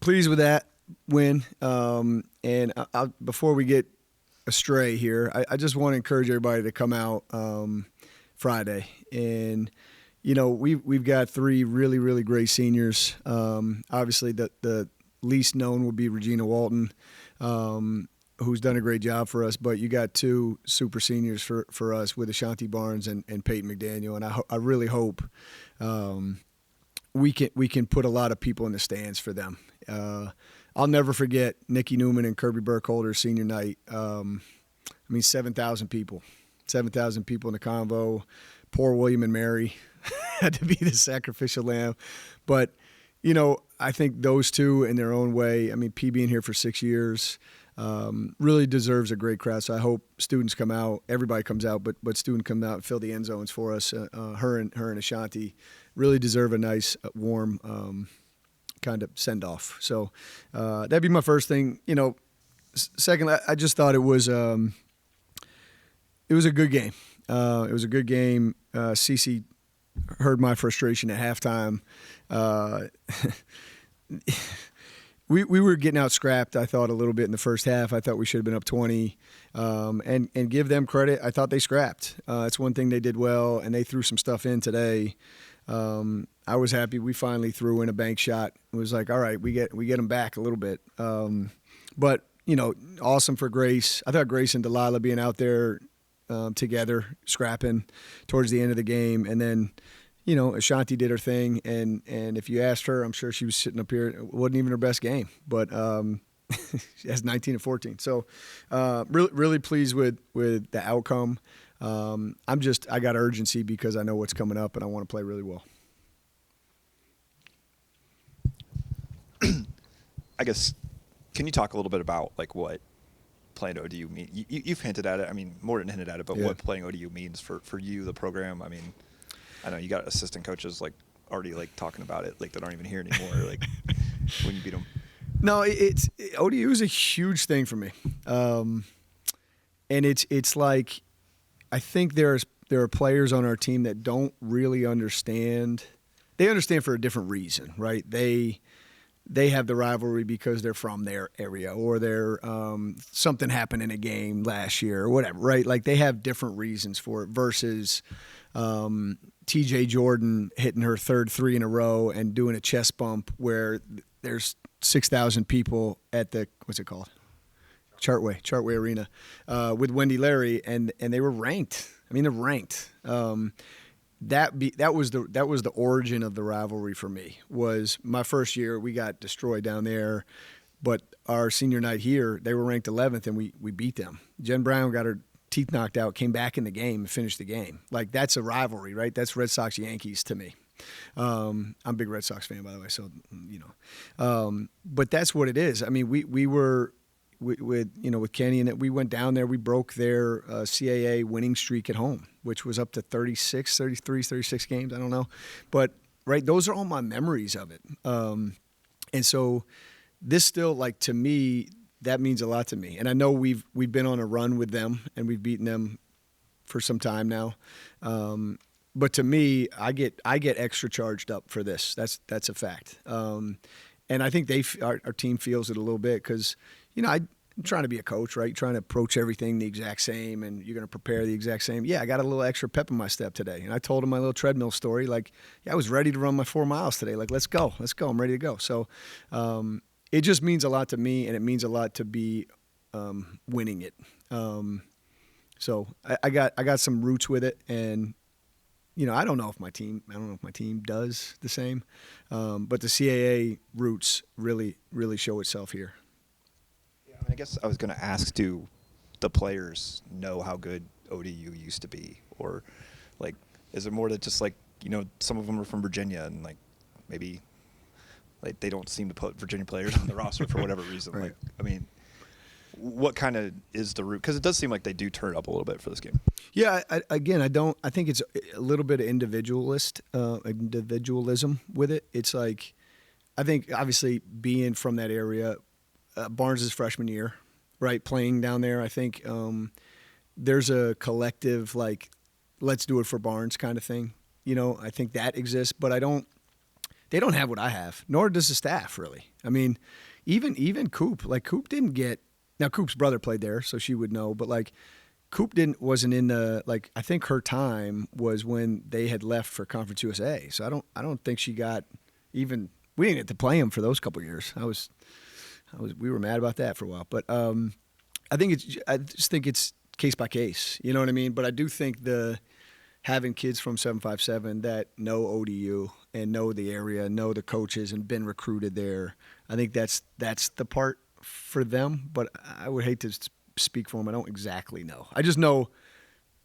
pleased with that win. And before we get astray here, I just want to encourage everybody to come out Friday. And, we've got 3 really, really great seniors. Obviously, the least known will be Regina Walton, who's done a great job for us. But you got 2 super seniors for us with Ashanti Barnes and Peyton McDaniel. And I really hope we can put a lot of people in the stands for them. I'll never forget Nikki Newman and Kirby Burkholder's senior night. 7,000 people. 7,000 people in the convo. Poor William and Mary had to be the sacrificial lamb. But, I think those 2 in their own way, P being here for 6 years, really deserves a great crowd. So I hope students come out. Everybody comes out, but students come out and fill the end zones for us. Her and Ashanti really deserve a nice, warm kind of send-off. So that'd be my first thing. Second, I just thought it was a good game. It was a good game. Cece heard my frustration at halftime. We were getting out scrapped, I thought, a little bit in the first half. I thought we should have been up 20. And give them credit. I thought they scrapped. That's one thing they did well, and they threw some stuff in today. I was happy we finally threw in a bank shot. It was like, all right, we get them back a little bit. But, awesome for Grace. I thought Grace and Delilah being out there together, scrapping towards the end of the game. And then, Ashanti did her thing. And if you asked her, I'm sure she was sitting up here. It wasn't even her best game. But she has 19 and 14. So really, really pleased with the outcome. I got urgency because I know what's coming up and I want to play really well. I guess, can you talk a little bit about what playing ODU means? You've hinted at it. More than hinted at it, but what playing ODU means for you, the program. I know you got assistant coaches already talking about it, that aren't even here anymore. When you beat them. No, ODU is a huge thing for me, and it's like I think there are players on our team that don't really understand. They understand for a different reason, right? They have the rivalry because they're from their area or they're something happened in a game last year or whatever, right? They have different reasons for it versus TJ Jordan hitting her third 3 in a row and doing a chest bump where there's 6,000 people at the, what's it called? Chartway Arena with Wendy Larry, and they were ranked. They're ranked. That was the origin of the rivalry for me. Was my first year, we got destroyed down there, but our senior night here, they were ranked 11th, and we beat them. Jen Brown got her teeth knocked out, came back in the game and finished the game. That's a rivalry, right? That's Red Sox Yankees to me. I'm a big Red Sox fan, by the way, so but that's what it is. We were with Kenny, and we went down there. We broke their CAA winning streak at home, which was up to 36 games. I don't know. But, right, those are all my memories of it. And so this still, to me, that means a lot to me. And I know we've been on a run with them, and we've beaten them for some time now. But to me, I get extra charged up for this. That's a fact. And I think our team feels it a little bit because, I'm trying to be a coach, right? Trying to approach everything the exact same, and you're going to prepare the exact same. Yeah, I got a little extra pep in my step today. And I told him my little treadmill story. I was ready to run my 4 miles today. Let's go. I'm ready to go. So it just means a lot to me, and it means a lot to be winning it. So I got some roots with it, and I don't know if my team does the same, but the CAA roots really, really show itself here. Yeah, I guess I was going to ask, do the players know how good ODU used to be, or is it more that just some of them are from Virginia and maybe they don't seem to put Virginia players on the roster for whatever reason. Right. What kind of is the root? Because it does seem like they do turn up a little bit for this game. Yeah, I think it's a little bit of individualism with it. It's I think obviously being from that area, Barnes' freshman year, right, playing down there, I think there's a collective let's do it for Barnes kind of thing. I think that exists, but I don't they don't have what I have, nor does the staff really. I mean, even Coop, like Coop didn't get. Now Coop's brother played there, so she would know. But like Coop wasn't in the like. I think her time was when they had left for Conference USA. So I don't think she got even. We didn't get to play him for those couple of years. We were mad about that for a while. But I just think it's case by case. You know what I mean? But I do think having kids from 757 that know ODU and know the area, know the coaches, and been recruited there, I think that's the part for them. But I would hate to speak for them. I don't exactly know. I just know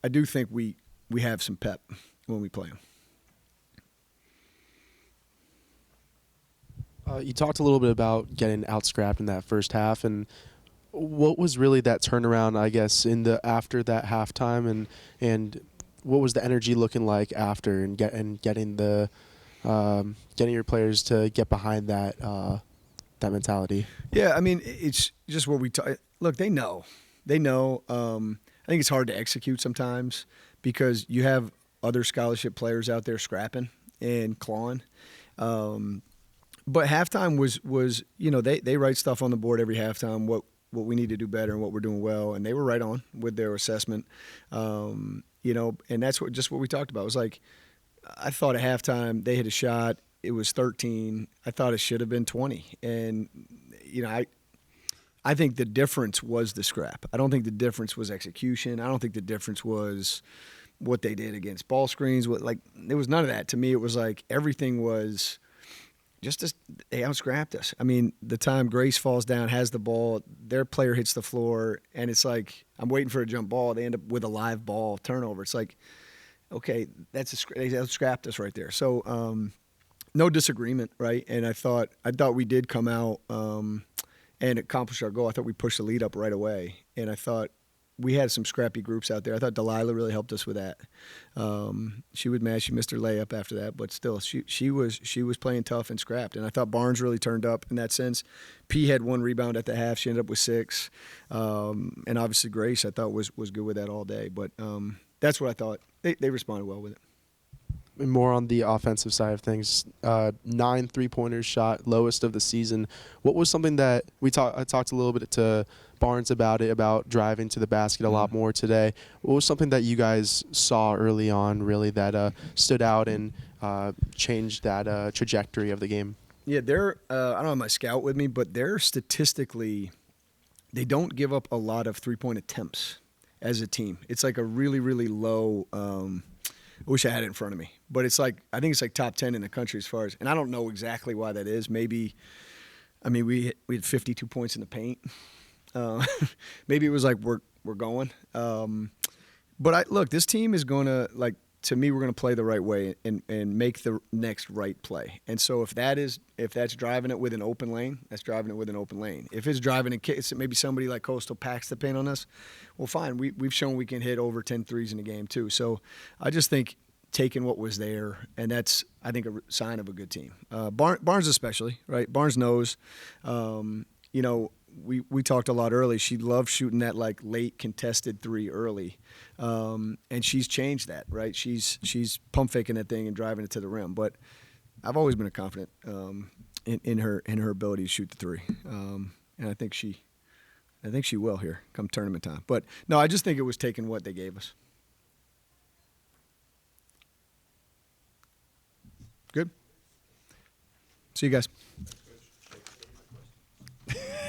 I do think we have some pep when we play them. You talked a little bit about getting out-scrapped in that first half, and what was really that turnaround, I guess, after that halftime, and what was the energy looking like after, and getting your players to get behind that mentality? Yeah, I mean, it's just what we talk. Look, they know. I think it's hard to execute sometimes because you have other scholarship players out there scrapping and clawing. But halftime was they write stuff on the board every halftime, what we need to do better and what we're doing well, and they were right on with their assessment. And that's what we talked about. It was like I thought at halftime they hit a shot. It was 13. I thought it should have been 20. And I think the difference was the scrap. I don't think the difference was execution. I don't think the difference was what they did against ball screens. There was none of that. To me, it was like everything was they out-scrapped us. I mean, the time Grace falls down, has the ball, their player hits the floor, and it's like I'm waiting for a jump ball. They end up with a live ball turnover. It's like, okay, they out-scrapped us right there. So no disagreement, right? And I thought we did come out and accomplish our goal. I thought we pushed the lead up right away, and I thought we had some scrappy groups out there. I thought Delilah really helped us with that. She was mad she missed her layup after that, but still, she was playing tough and scrapped. And I thought Barnes really turned up in that sense. P had 1 rebound at the half. She ended up with 6. And obviously Grace I thought was good with that all day. But that's what I thought. They responded well with it. And more on the offensive side of things, 9 3-pointers shot, lowest of the season. What was something that I talked a little bit to Barnes about driving to the basket a lot more today. What was something that you guys saw early on really that stood out and changed that trajectory of the game? Yeah, I don't have my scout with me, but they're statistically, they don't give up a lot of 3-point attempts as a team. It's like a really, really low I wish I had it in front of me. But I think it's like top 10 in the country as far as, and I don't know exactly why that is. Maybe, we had 52 points in the paint. Maybe it was like we're going. But look, this team is going to, to me, we're going to play the right way and make the next right play. And so if that's driving it with an open lane, that's driving it with an open lane. If it's driving it, maybe somebody like Coastal packs the paint on us, well, fine. We've shown we can hit over 10 threes in a game too. So I just think taking what was there, and that's, I think, a sign of a good team. Barnes especially, right? Barnes knows, we talked a lot early. She loves shooting that late contested 3 early, and she's changed that, right? She's pump faking that thing and driving it to the rim. But I've always been confident in her ability to shoot the 3, and I think she will here come tournament time. But no, I just think it was taking what they gave us. Good. See you guys.